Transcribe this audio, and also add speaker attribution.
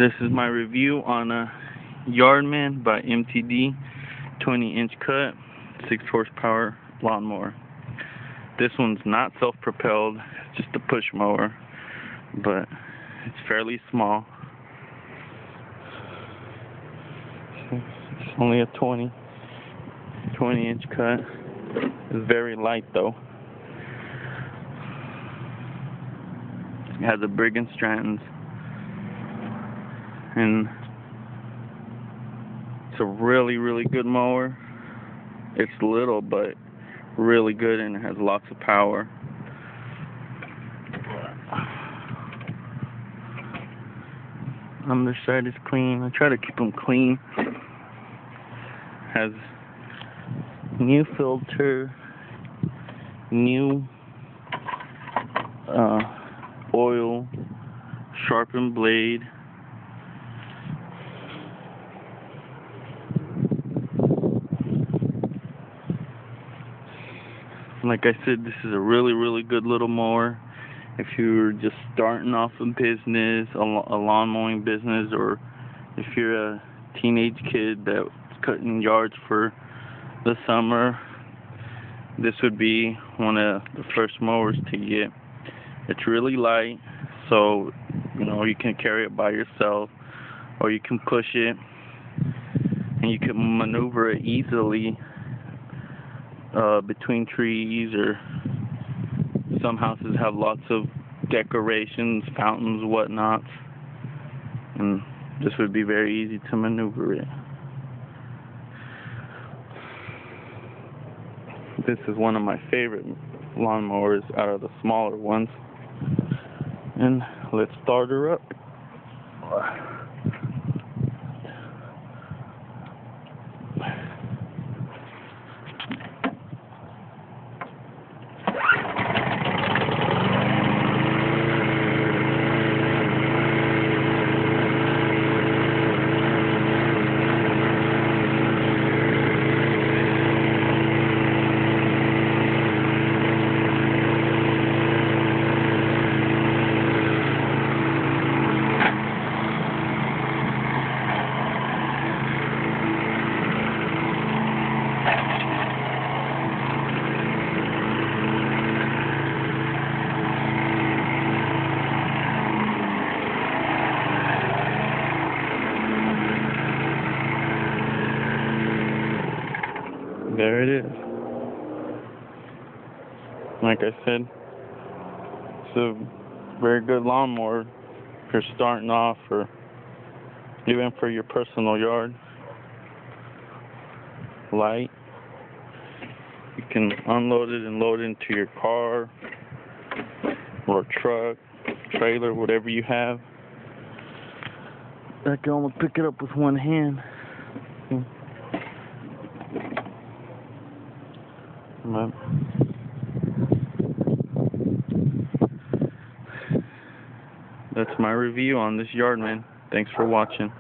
Speaker 1: This is my review on a Yardman by MTD 20-inch cut 6 horsepower lawnmower. This one's not self-propelled, it's just a push mower, but it's fairly small. It's only a 20-inch cut. It's very light though. It has a Briggs & Stratton's, and it's a really good mower. It's little but really good, and it has lots of power. Underside is clean. I try to keep them clean. Has new filter, new oil, sharpened blade. Like I said, this is a really good little mower. If you're just starting off a business, a lawn mowing business, or if you're a teenage kid that's cutting yards for the summer, this would be one of the first mowers to get. It's really light, so you can carry it by yourself, or you can push it, and you can maneuver it easily between trees, or some houses have lots of decorations, fountains, whatnot, and this would be very easy to maneuver it. This is one of my favorite lawnmowers out of the smaller ones. And let's start her up. There it is. Like I said, it's a very good lawnmower if you're starting off, or even for your personal yard. Light. You can unload it and load it into your car or truck, trailer, whatever you have. I can almost pick it up with one hand. That's my review on this Yardman. Thanks for watching.